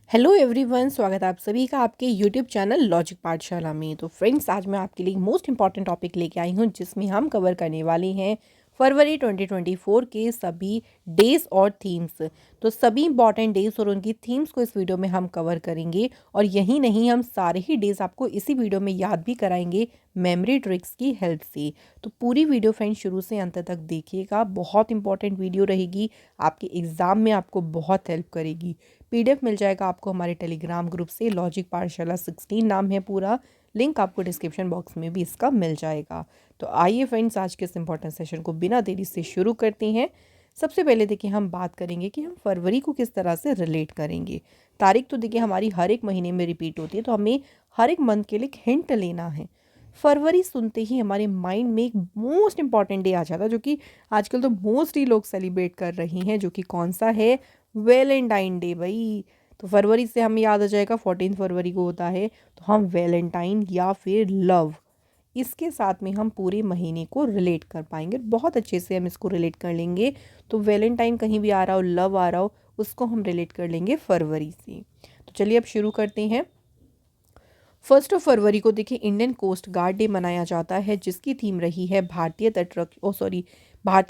Hello everyone, स्वागत है आप सभी का आपके यूट्यूब चैनल लॉजिक पाठशाला में। तो फ्रेंड्स, आज मैं आपके लिए मोस्ट इंपॉर्टेंट टॉपिक लेके आई हूँ जिसमें हम कवर करने वाले हैं फरवरी 2024 के सभी डेज और थीम्स। तो सभी इंपॉर्टेंट डेज और उनकी थीम्स को इस वीडियो में हम कवर करेंगे। और यही नहीं, हम सारे ही डेज आपको इसी वीडियो में याद भी कराएंगे मेमोरी ट्रिक्स की हेल्प से। तो पूरी वीडियो फ्रेंड्स शुरू से अंत तक देखिएगा, बहुत इंपॉर्टेंट वीडियो रहेगी, आपके एग्ज़ाम में आपको बहुत हेल्प करेगी। पीडीएफ मिल जाएगा आपको हमारे टेलीग्राम ग्रुप से, लॉजिक पाठशाला 16 नाम है पूरा। लिंक आपको डिस्क्रिप्शन बॉक्स में भी इसका मिल जाएगा। तो आइए फ्रेंड्स, आज के इस इंपॉर्टेंट सेशन को बिना देरी से शुरू करते हैं। सबसे पहले देखिए, हम बात करेंगे कि हम फरवरी को किस तरह से रिलेट करेंगे। तारीख तो देखिए हमारी हर एक महीने में रिपीट होती है, तो हमें हर एक मंथ के लिए एक हिंट लेना है। फरवरी सुनते ही हमारे माइंड में एक मोस्ट इंपॉर्टेंट डे आ जाता है, जो कि आजकल तो मोस्टली लोग सेलिब्रेट कर रही हैं, जो कि कौन सा है? वैलेंटाइन डे भाई। तो फरवरी से हमें याद आ जाएगा 14 फरवरी को होता है, तो हम वैलेंटाइन या फिर लव, इसके साथ में हम पूरे महीने को रिलेट कर पाएंगे, बहुत अच्छे से हम इसको रिलेट कर लेंगे। तो वैलेंटाइन कहीं भी आ रहा हो, लव आ रहा हो, उसको हम रिलेट कर लेंगे फरवरी से। तो चलिए अब शुरू करते हैं। 1 फरवरी को देखिए इंडियन कोस्ट गार्ड डे मनाया जाता है, जिसकी थीम रही है भारतीय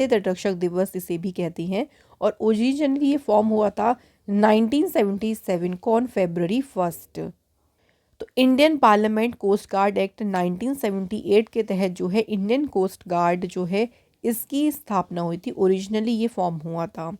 तटरक्षक दिवस इसे भी कहते हैं। और ओरिजिनली ये फॉर्म हुआ था 1977 को ऑन February 1। तो Indian parliament coast guard act 1978 के तहत जो है इंडियन कोस्ट गार्ड जो है इसकी स्थापना हुई थी। ओरिजिनली ये फॉर्म हुआ था।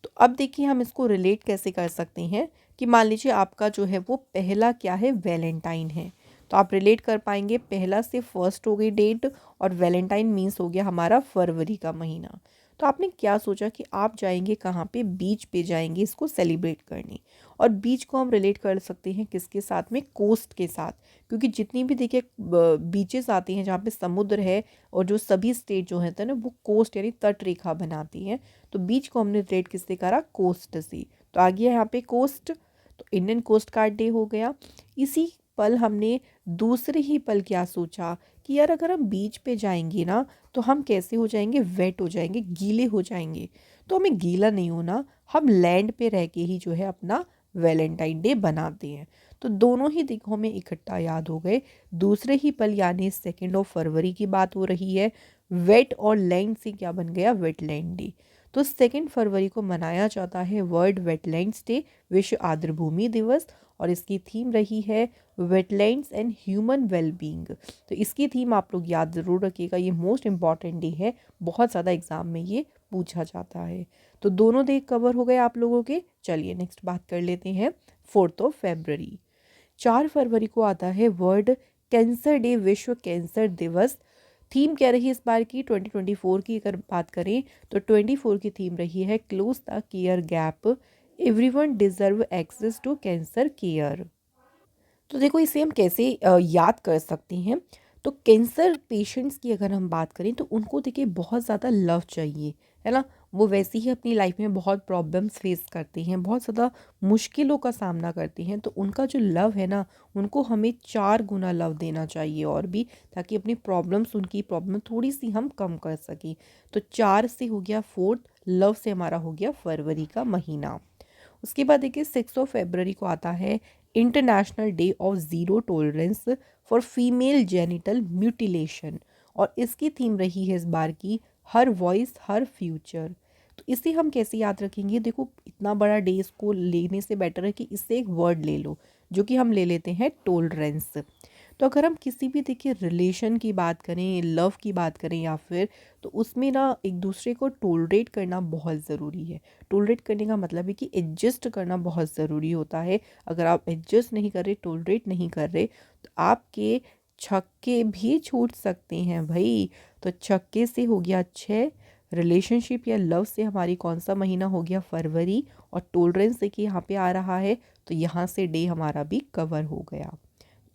तो अब देखिए हम इसको रिलेट कैसे कर सकते हैं कि मान लीजिए आपका जो है वो पहला क्या है? वैलेंटाइन है। तो आप रिलेट कर पाएंगे, पहला से फर्स्ट हो गई डेट और वैलेंटाइन मीन्स हो गया हमारा फरवरी का महीना। तो आपने क्या सोचा कि आप जाएंगे कहाँ पे? बीच पे जाएंगे इसको सेलिब्रेट करने। और बीच को हम रिलेट कर सकते हैं किसके साथ में? कोस्ट के साथ। क्योंकि जितनी भी देखिए बीचेस आती हैं जहाँ पे समुद्र है, और जो सभी स्टेट जो है ना वो कोस्ट यानी तट रेखा बनाती हैं। तो बीच को हमने रिलेट किससे करा? कोस्ट से। तो आ गया यहाँ पे कोस्ट। तो इंडियन कोस्ट गार्ड डे हो गया। इसी पल हमने दूसरे ही पल क्या सोचा कि यार अगर हम बीच पे जाएंगे ना, तो हम कैसे हो जाएंगे? वेट हो जाएंगे, गीले हो जाएंगे। तो हमें गीला नहीं होना, हम लैंड पे रह के ही जो है अपना वैलेंटाइन डे बनाते हैं। तो दोनों ही दिखों में इकट्ठा याद हो गए। दूसरे ही पल यानी 2 फरवरी की बात हो रही है। वेट और लैंड से क्या बन गया? Wetland day. तो 2 फरवरी को मनाया जाता है वर्ल्ड वेटलैंड्स डे, विश्व आर्द्रभूमि दिवस। और इसकी थीम रही है वेटलैंड्स एंड ह्यूमन वेलबींग। तो इसकी थीम आप लोग याद ज़रूर रखिएगा, ये मोस्ट इंपॉर्टेंट डे है, बहुत ज़्यादा एग्जाम में ये पूछा जाता है। तो दोनों डे कवर हो गए आप लोगों के। चलिए नेक्स्ट बात कर लेते हैं 4 फरवरी। 4 फरवरी को आता है वर्ल्ड कैंसर डे, विश्व कैंसर दिवस। थीम क्या रही इस बार की? 2024 की अगर बात करें तो 24 की थीम रही है close the care gap, everyone deserve access to cancer care. तो देखो इसे हम कैसे याद कर सकते हैं। तो कैंसर पेशेंट्स की अगर हम बात करें तो उनको देखिए बहुत ज़्यादा लव चाहिए, है ना। वो वैसे ही अपनी लाइफ में बहुत प्रॉब्लम्स फेस करते हैं, बहुत ज़्यादा मुश्किलों का सामना करते हैं। तो उनका जो लव है ना, उनको हमें 4 गुना लव देना चाहिए और भी, ताकि अपनी प्रॉब्लम्स, उनकी प्रॉब्लम थोड़ी सी हम कम कर सकें। तो 4 से हो गया फोर्थ, लव से हमारा हो गया फरवरी का महीना। उसके बाद देखिए 6 फरवरी को आता है international day of zero tolerance for female genital mutilation. और इसकी थीम रही है इस बार की हर वॉइस हर फ्यूचर। तो इसे हम कैसे याद रखेंगे? देखो इतना बड़ा डे इसको लेने से बेटर है कि इससे एक वर्ड ले लो, जो कि हम ले लेते हैं टॉलरेंस। तो अगर हम किसी भी देखिए रिलेशन की बात करें, लव की बात करें या फिर, तो उसमें ना एक दूसरे को टोलरेट करना बहुत ज़रूरी है। टोलरेट करने का मतलब है कि एडजस्ट करना बहुत ज़रूरी होता है। अगर आप एडजस्ट नहीं कर रहे, टोलरेट नहीं कर रहे, तो आपके छक्के भी छूट सकते हैं भाई। तो छक्के से हो गया 6, रिलेशनशिप या लव से हमारी कौन सा महीना हो गया? फरवरी। और टोलरेंस देखिए यहाँ पे आ रहा है, तो यहाँ से डे हमारा भी कवर हो गया।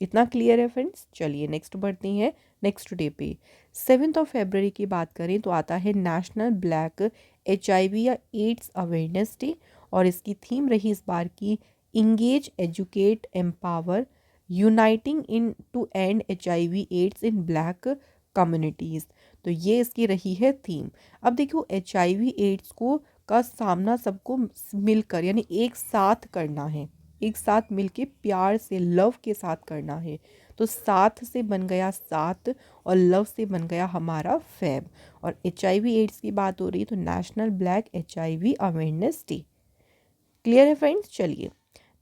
इतना क्लियर है फ्रेंड्स। चलिए नेक्स्ट बढ़ते हैं नेक्स्ट डे पे। 7 फरवरी की बात करें तो आता है नेशनल ब्लैक HIV या एड्स अवेयरनेस डे। और इसकी थीम रही इस बार की engage educate empower uniting in to end HIV AIDS in black communities. तो ये इसकी रही है थीम। अब देखो HIV एड्स को का सामना सबको मिलकर यानी एक साथ करना है। एक साथ मिलके प्यार से लव के साथ करना है। तो साथ से बन गया साथ और लव से बन गया हमारा फैब। और HIV एड्स की बात हो रही है तो national black HIV awareness day. Clear है फ्रेंड्स? चलिए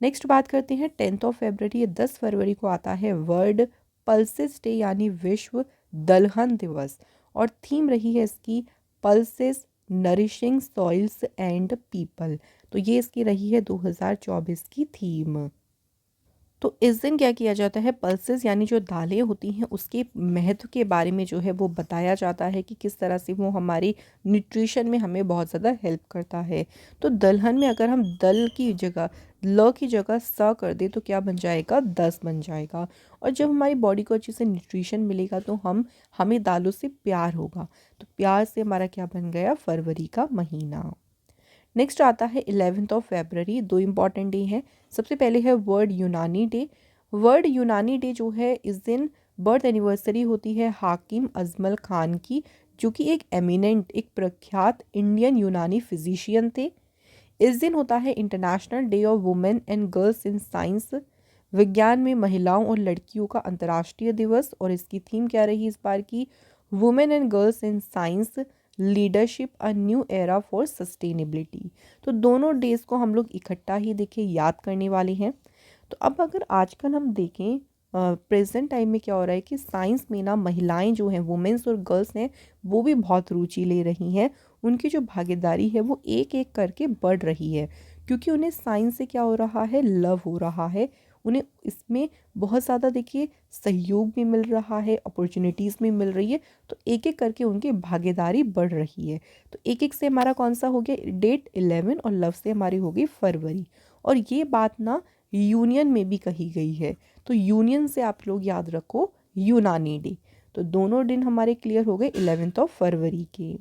नेक्स्ट बात करते हैं 10 फरवरी या 10 फरवरी को आता है वर्ल्ड पल्सेस डे यानी विश्व दलहन दिवस। और थीम रही है इसकी pulses nourishing soils and people. तो ये इसकी रही है 2024 की थीम। तो इस दिन क्या किया जाता है, पल्सेस यानी जो दालें होती हैं उसके महत्व के बारे में जो है वो बताया जाता है कि किस तरह से वो हमारी न्यूट्रिशन में हमें बहुत ज़्यादा हेल्प करता है। तो दलहन में अगर हम दल की जगह ल की जगह स कर दें तो क्या बन जाएगा, 10 बन जाएगा। और जब हमारी बॉडी को अच्छे से न्यूट्रिशन मिलेगा तो हमें दालों से प्यार होगा। तो प्यार से हमारा क्या बन गया, फरवरी का महीना। नेक्स्ट आता है 11 फरवरी। दो इम्पॉर्टेंट डे हैं। सबसे पहले है वर्ल्ड यूनानी डे। वर्ल्ड यूनानी डे जो है इस दिन बर्थ एनिवर्सरी होती है हाकिम अजमल खान की, जो कि एक एमिनेंट, एक प्रख्यात इंडियन यूनानी फिजिशियन थे। इस दिन होता है international day of women and girls in science, विज्ञान में महिलाओं और लड़कियों का अंतर्राष्ट्रीय दिवस। और इसकी थीम क्या रही इस बार की, women and girls in science leadership a new era for sustainability. तो दोनों डेज को हम लोग इकट्ठा ही देखें, याद करने वाले हैं। तो अब अगर आजकल हम देखें प्रेजेंट टाइम में क्या हो रहा है कि साइंस में ना महिलाएं जो हैं, वुमेन्स और गर्ल्स हैं, वो भी बहुत रुचि ले रही हैं। उनकी जो भागीदारी है वो एक एक करके बढ़ रही है, क्योंकि उन्हें साइंस से क्या हो रहा है, लव हो रहा है। उन्हें इसमें बहुत ज़्यादा देखिए सहयोग भी मिल रहा है, अपॉर्चुनिटीज़ भी मिल रही है। तो एक एक करके उनकी भागीदारी बढ़ रही है। तो एक एक से हमारा कौन सा हो गया, डेट 11, और लव से हमारी होगी फरवरी। और ये बात ना यूनियन में भी कही गई है। तो यूनियन से आप लोग याद रखो यूनानी डे। तो दोनों दिन हमारे क्लियर हो गए 11 फरवरी के।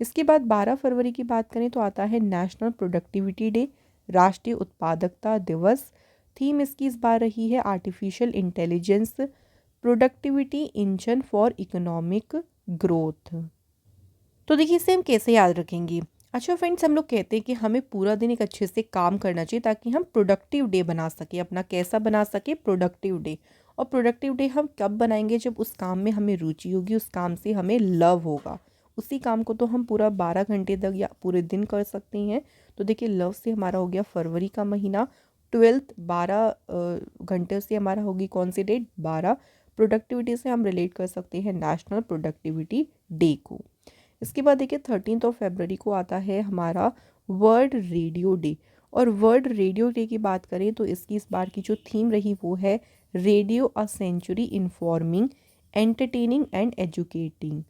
इसके बाद 12 फरवरी की बात करें तो आता है नेशनल प्रोडक्टिविटी डे, राष्ट्रीय उत्पादकता दिवस। थीम इसकी इस बार रही है artificial intelligence, productivity engine for economic growth. तो देखिए इसे हम कैसे याद रखेंगे। अच्छा फ्रेंड्स, हम लोग कहते हैं कि हमें पूरा दिन एक अच्छे से काम करना चाहिए ताकि हम प्रोडक्टिव डे बना सके। अपना कैसा बना सके, प्रोडक्टिव डे। और प्रोडक्टिव डे हम कब बनाएंगे, जब उस काम में हमें रुचि होगी, उस काम से हमें लव होगा। उसी काम को तो हम पूरा 12 घंटे तक या पूरे दिन कर सकते हैं। तो देखिए लव से हमारा हो गया फरवरी का महीना, 12 घंटे से हमारा होगी कौन सी डेट, 12। प्रोडक्टिविटी से हम रिलेट कर सकते हैं नेशनल प्रोडक्टिविटी डे को। इसके बाद देखिए 13 फरवरी को आता है हमारा वर्ल्ड रेडियो डे। और वर्ल्ड रेडियो डे की बात करें तो इसकी इस बार की जो थीम रही वो है radio a century informing, entertaining and educating.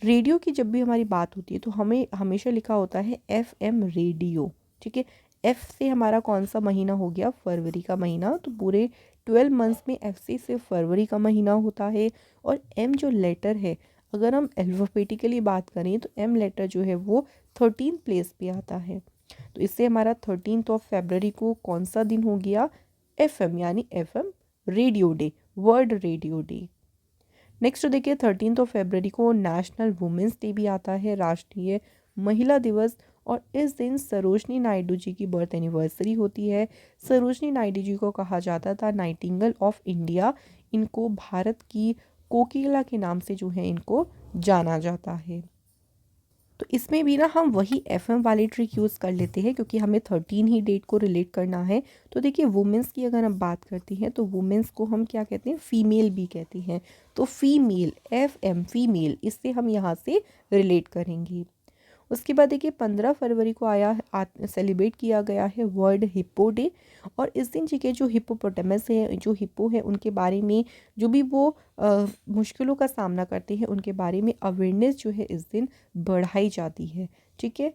Radio की जब भी हमारी बात होती है तो हमें हमेशा लिखा होता है FM रेडियो, ठीक है। F से हमारा कौन सा महीना हो गया, फरवरी का महीना। तो पूरे 12 मंथ्स में F से सिर्फ फरवरी का महीना होता है। और M जो लेटर है, अगर हम अल्फ़ाबेटिकली बात करें तो M लेटर जो है वो 13 प्लेस पे आता है। तो इससे हमारा 13 फरवरी को कौन सा दिन हो गया, FM यानी FM radio day, world radio day. Next देखिए 13 फरवरी को नेशनल वुमेंस डे भी आता है, राष्ट्रीय महिला दिवस। और इस दिन सरोजनी नायडू जी की बर्थ एनिवर्सरी होती है। सरोजनी नायडू जी को कहा जाता था नाइटिंगेल ऑफ इंडिया। इनको भारत की कोकिला के नाम से जो है इनको जाना जाता है। तो इसमें भी ना हम वही FM वाली ट्रिक यूज़ कर लेते हैं, क्योंकि हमें 13 ही डेट को रिलेट करना है। तो देखिए वुमेंस की अगर हम बात करते हैं तो वुमेंस को हम क्या कहते हैं, फीमेल भी कहते हैं। तो फीमेल, FM फीमेल, इससे हम यहाँ से रिलेट करेंगे। उसके बाद देखिए 15 फरवरी को सेलिब्रेट किया गया है वर्ल्ड हिप्पो डे। और इस दिन के जो हिप्पोपोटामस है, जो हिप्पो है, उनके बारे में जो भी वो मुश्किलों का सामना करते हैं उनके बारे में अवेयरनेस जो है इस दिन बढ़ाई जाती है, ठीक है।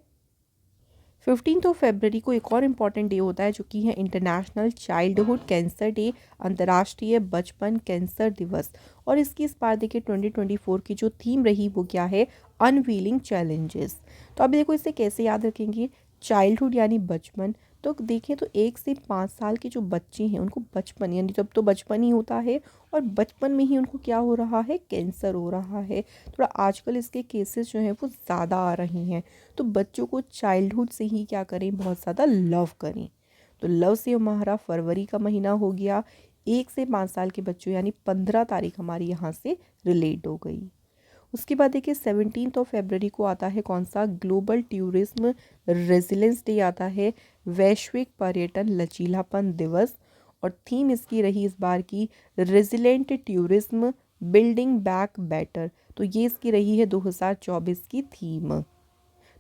15 फरवरी को एक और इम्पॉर्टेंट डे होता है जो कि है इंटरनेशनल चाइल्डहुड कैंसर डे, अंतर्राष्ट्रीय बचपन कैंसर दिवस। और इसकी इस बार देखिए 2024 की जो थीम रही वो क्या है, अनवीलिंग चैलेंजेस। तो अब देखो इसे कैसे याद रखेंगे, चाइल्डहुड यानी बचपन। तो देखें तो 1 से 5 साल के जो बच्चे हैं उनको बचपन यानी तब तो बचपन ही होता है, और बचपन में ही उनको क्या हो रहा है, कैंसर हो रहा है। थोड़ा आजकल इसके केसेस जो हैं वो ज़्यादा आ रहे हैं। तो बच्चों को चाइल्डहुड से ही क्या करें, बहुत ज़्यादा लव करें। तो लव से हमारा फरवरी का महीना हो गया। 1 से 5 साल के बच्चों यानी 15 तारीख हमारी यहाँ से रिलेट हो गई। उसके बाद देखिए 17 फरवरी को आता है कौन सा, ग्लोबल टूरिज्म रेजिलेंस डे आता है, वैश्विक पर्यटन लचीलापन दिवस। और थीम इसकी रही इस बार की resilient tourism building back better. तो ये इसकी रही है 2024 की थीम।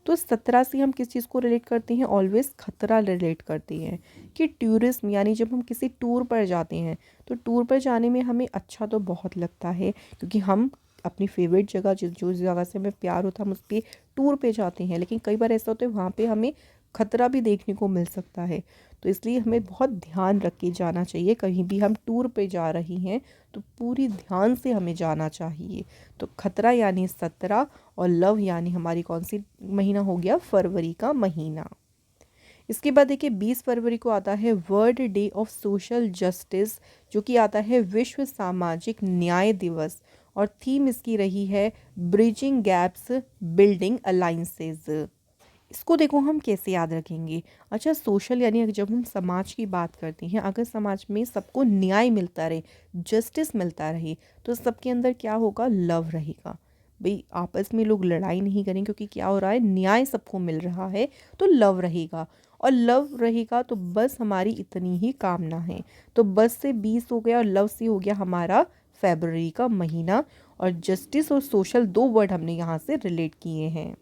तो 17 से हम किस चीज़ को रिलेट करते हैं, ऑलवेज खतरा रिलेट करते हैं कि टूरिज्म यानी जब हम किसी टूर पर जाते हैं तो टूर पर जाने में हमें अच्छा तो बहुत लगता है, क्योंकि हम अपनी फेवरेट जगह जो जगह से हमें प्यार होता है हम उस पर टूर पे जाते हैं। लेकिन कई बार ऐसा होता है वहाँ पे हमें खतरा भी देखने को मिल सकता है। तो इसलिए हमें बहुत ध्यान रख के जाना चाहिए, कहीं भी हम टूर पे जा रही हैं तो पूरी ध्यान से हमें जाना चाहिए। तो खतरा यानी 17 और लव यानी हमारी कौन सी महीना हो गया, फरवरी का महीना। इसके बाद देखिए 20 फरवरी को आता है world day of social justice, जो कि आता है विश्व सामाजिक न्याय दिवस। और थीम इसकी रही है ब्रिजिंग गैप्स बिल्डिंग अलाइंसेज। इसको देखो हम कैसे याद रखेंगे। अच्छा, सोशल यानी जब हम समाज की बात करते हैं, अगर समाज में सबको न्याय मिलता रहे, जस्टिस मिलता रहे, तो सबके अंदर क्या होगा, लव रहेगा। भाई आपस में लोग लड़ाई नहीं करें, क्योंकि क्या हो रहा है, न्याय सबको मिल रहा है, तो लव रहेगा। और लव रहेगा तो बस हमारी इतनी ही कामना है। तो बस से 20 हो गया और लव से हो गया हमारा फरवरी का महीना। और जस्टिस और सोशल 2 वर्ड हमने यहाँ से रिलेट किए हैं।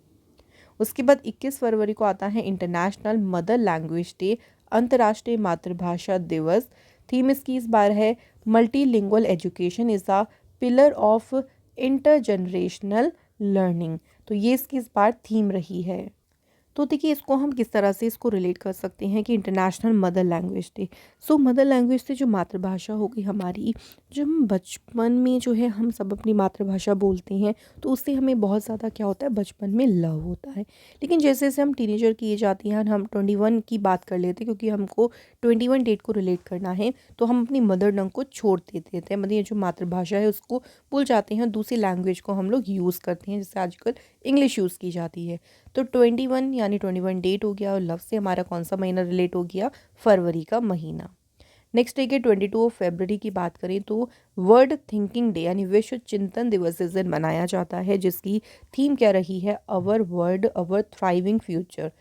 उसके बाद 21 फरवरी को आता है इंटरनेशनल मदर लैंग्वेज डे, अंतर्राष्ट्रीय मातृभाषा दिवस। थीम इसकी इस बार है multilingual education is a pillar of intergenerational learning. तो ये इसकी इस बार थीम रही है। तो देखिए इसको हम किस तरह से इसको रिलेट कर सकते हैं कि इंटरनेशनल मदर लैंग्वेज डे। सो मदर लैंग्वेज से जो मातृभाषा होगी हमारी, जब हम बचपन में जो है हम सब अपनी मातृभाषा बोलते हैं तो उससे हमें बहुत ज़्यादा क्या होता है, बचपन में लव होता है। लेकिन जैसे जैसे हम टीनेजर किए जाते हैं, हम 21 की बात कर लेते हैं क्योंकि हमको 21 डेट को रिलेट करना है, तो हम अपनी मदर टंग को छोड़ देते हैं, मतलब ये जो मातृभाषा है उसको भूल जाते हैं, दूसरी लैंग्वेज को हम लोग यूज़ करते हैं, जैसे आजकल इंग्लिश यूज़ की जाती है। तो 21 यानी 21 डेट हो गया। और लव से हमारा कौन सा महीना रिलेट हो गया, फरवरी का महीना। नेक्स्ट देखिए 22 फरवरी की बात करें तो वर्ल्ड थिंकिंग डे यानी विश्व चिंतन दिवस इस दिन मनाया जाता है, जिसकी थीम क्या रही है, अवर वर्ल्ड अवर थ्राइविंग फ्यूचर।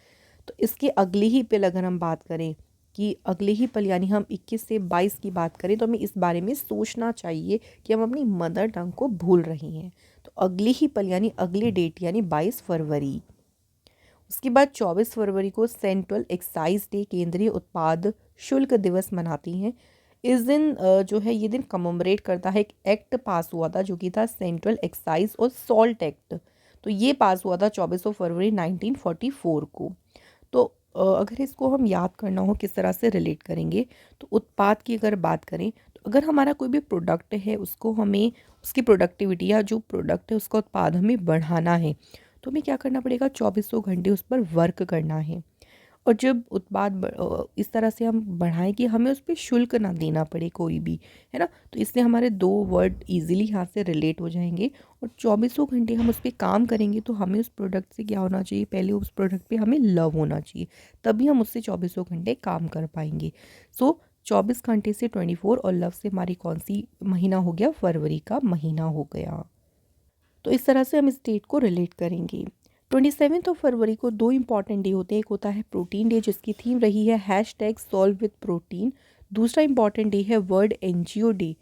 तो इसके अगले ही पल अगर हम बात करें कि अगले ही पल यानी हम 21 से 22 की बात करें तो हमें इस बारे में सोचना चाहिए कि हम अपनी मदर टंग को भूल रही हैं। तो अगले ही पल यानी अगली डेट यानी 22 फरवरी। उसके बाद 24 फरवरी को सेंट्रल एक्साइज डे, केंद्रीय उत्पाद शुल्क दिवस मनाती हैं। इस दिन जो है ये दिन कमोमरेट करता है, एक एक्ट पास हुआ था जो कि था सेंट्रल एक्साइज और सॉल्ट एक्ट। तो ये पास हुआ था 24 फरवरी 1944 को। तो अगर इसको हम याद करना हो किस तरह से रिलेट करेंगे, तो उत्पाद की अगर बात करें तो अगर हमारा कोई भी प्रोडक्ट है उसको हमें उसकी प्रोडक्टिविटी या जो प्रोडक्ट है उसका उत्पाद हमें बढ़ाना है, तो हमें क्या करना पड़ेगा, 2400 घंटे उस पर वर्क करना है। और जब उत्पाद इस तरह से हम बढ़ाएं कि हमें उस पर शुल्क ना देना पड़े कोई भी, है ना, तो इससे हमारे 2 वर्ड इजीली यहाँ से रिलेट हो जाएंगे। और 2400 घंटे हम उस पर काम करेंगे तो हमें उस प्रोडक्ट से क्या होना चाहिए, पहले उस प्रोडक्ट पे हमें लव होना चाहिए, तभी हम उससे 2400 घंटे काम कर पाएंगे। सो 24 घंटे से 24 और लव से हमारी कौन सी महीना हो गया, फरवरी का महीना हो गया। तो इस तरह से हम इस डेट को रिलेट करेंगे। 27 फरवरी को 2 इंपॉर्टेंट डे होते हैं, एक होता है प्रोटीन डे जिसकी थीम रही है हैशटैग सॉल्व विद प्रोटीन। दूसरा इंपॉर्टेंट डे है वर्ल्ड एनजीओ डे,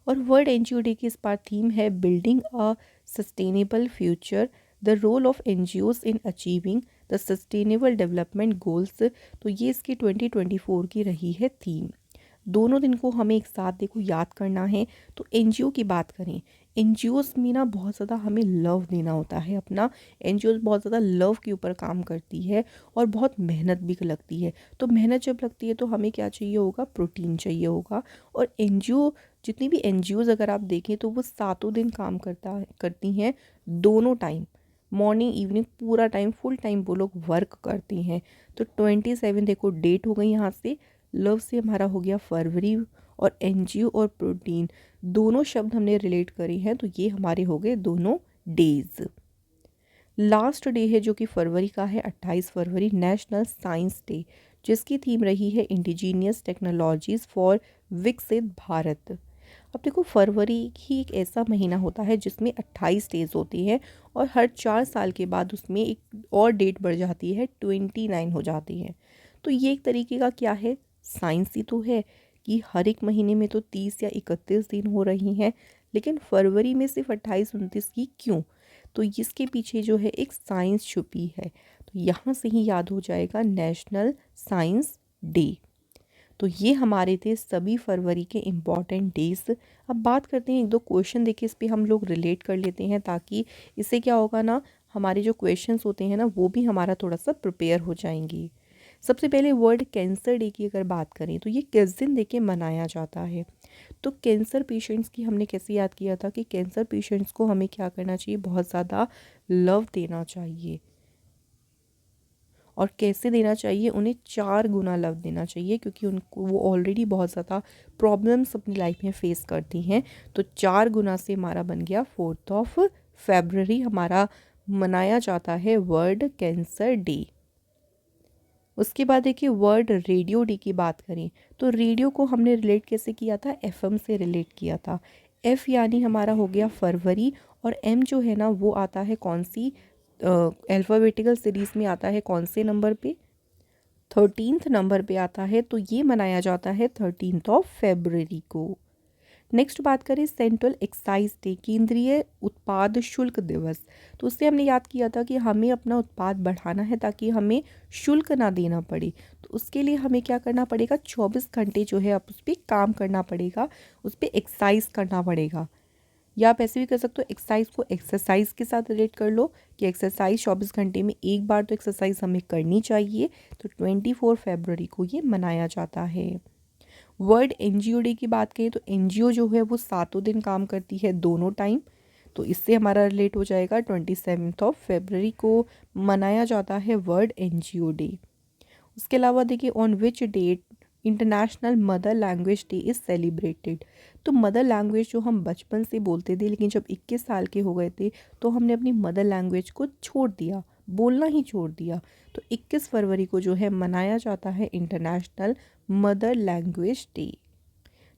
और वर्ल्ड एनजीओ डे की इस बार थीम है building a sustainable future, the role of NGOs in achieving the sustainable development goals. तो ये इसकी 2024 की रही है थीम। दोनों दिन को हमें एक साथ देखो याद करना है। तो एनजीओ की बात करें, एनजीओज़ में ना बहुत ज़्यादा हमें लव देना होता है अपना, एनजीओज़ बहुत ज़्यादा लव के ऊपर काम करती है और बहुत मेहनत भी लगती है। तो मेहनत जब लगती है तो हमें क्या चाहिए होगा, प्रोटीन चाहिए होगा। और एनजीओ जितनी भी एनजीओज़ अगर आप देखें तो वो 7 दिन काम करती हैं, दोनों टाइम, मॉर्निंग इवनिंग पूरा टाइम फुल टाइम वो लोग वर्क करती हैं। तो 27 देखो डेट हो गई यहाँ से, लव से हमारा हो गया फरवरी, और एनजीओ और प्रोटीन दोनों शब्द हमने रिलेट करे हैं, तो ये हमारे हो गए दोनों डेज। लास्ट डे है जो कि फरवरी का है 28 फरवरी, नेशनल साइंस डे, जिसकी थीम रही है इंडिजीनियस टेक्नोलॉजीज़ फॉर विकसित भारत। अब देखो, फरवरी ही एक ऐसा महीना होता है जिसमें 28 डेज होती है और हर 4 साल के बाद उसमें एक और डेट बढ़ जाती है, 29 हो जाती है। तो ये एक तरीके का क्या है, साइंस ही तो है कि हर एक महीने में तो 30 या 31 दिन हो रही हैं, लेकिन फरवरी में सिर्फ 28-29 की क्यों? तो इसके पीछे जो है एक साइंस छुपी है। तो यहाँ से ही याद हो जाएगा नेशनल साइंस डे। तो ये हमारे थे सभी फरवरी के इम्पॉर्टेंट डेज। अब बात करते हैं, एक दो क्वेश्चन देखे इस पे हम लोग रिलेट कर लेते हैं, ताकि इससे क्या होगा ना, हमारे जो क्वेश्चंस होते हैं ना वो भी हमारा थोड़ा सा प्रिपेयर हो जाएंगे। सबसे पहले वर्ल्ड कैंसर डे की अगर बात करें तो ये किस दिन दे के मनाया जाता है? तो कैंसर पेशेंट्स की हमने कैसे याद किया था कि कैंसर पेशेंट्स को हमें क्या करना चाहिए, बहुत ज़्यादा लव देना चाहिए। और कैसे देना चाहिए, उन्हें 4 गुना लव देना चाहिए, क्योंकि उनको वो ऑलरेडी बहुत ज़्यादा प्रॉब्लम्स अपनी लाइफ में फेस करती हैं। तो 4 गुना से हमारा बन गया 4 फरवरी हमारा मनाया जाता है वर्ल्ड कैंसर डे। उसके बाद देखिए, वर्ल्ड रेडियो डे की बात करें तो रेडियो को हमने रिलेट कैसे किया था, एफएम से रिलेट किया था। एफ यानी हमारा हो गया फरवरी, और एम जो है ना वो आता है कौन सी अल्फ़ाबेटिकल सीरीज़ में आता है, कौन से नंबर पे, 13th नंबर पे आता है। तो ये मनाया जाता है 13 फरवरी को। नेक्स्ट बात करें सेंट्रल एक्साइज डे, केंद्रीय उत्पाद शुल्क दिवस। तो उससे हमने याद किया था कि हमें अपना उत्पाद बढ़ाना है ताकि हमें शुल्क ना देना पड़े। तो उसके लिए हमें क्या करना पड़ेगा, 24 घंटे जो है आप उस पर काम करना पड़ेगा, उस पर एक्साइज करना पड़ेगा। या आप ऐसे भी कर सकते हो, एक्सरसाइज को एक्सरसाइज के साथ रिलेट कर लो कि एक्सरसाइज 24 घंटे में एक बार तो एक्सरसाइज हमें करनी चाहिए। तो 24 फरवरी को ये मनाया जाता है। वर्ल्ड एनजीओ डे की बात करें तो एनजीओ जो है वो 7 दिन काम करती है, दोनों टाइम। तो इससे हमारा रिलेट हो जाएगा 27 फरवरी को मनाया जाता है वर्ल्ड एनजीओ डे। उसके अलावा देखिए, on which date international mother language day is celebrated. तो मदर लैंग्वेज जो हम बचपन से बोलते थे, लेकिन जब 21 साल के हो गए थे तो हमने अपनी मदर लैंग्वेज को छोड़ दिया, बोलना ही छोड़ दिया। तो 21 फरवरी को जो है मनाया जाता है इंटरनेशनल मदर लैंग्वेज डे।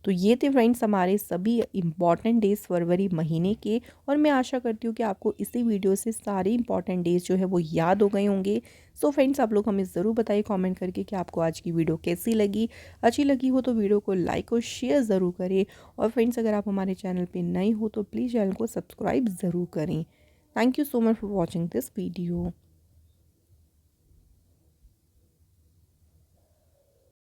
तो ये थे फ्रेंड्स हमारे सभी इम्पॉर्टेंट डेज़ फरवरी महीने के, और मैं आशा करती हूँ कि आपको इसी वीडियो से सारे इम्पॉर्टेंट डेज़ जो है वो याद हो गए होंगे। सो फ्रेंड्स, आप लोग हमें ज़रूर बताइए कमेंट करके कि आपको आज की वीडियो कैसी लगी। अच्छी लगी हो तो वीडियो को लाइक और शेयर ज़रूर करें, और फ्रेंड्स अगर आप हमारे चैनल पर नए हो तो प्लीज़ चैनल को सब्सक्राइब ज़रूर करें। Thank you so much for watching this video.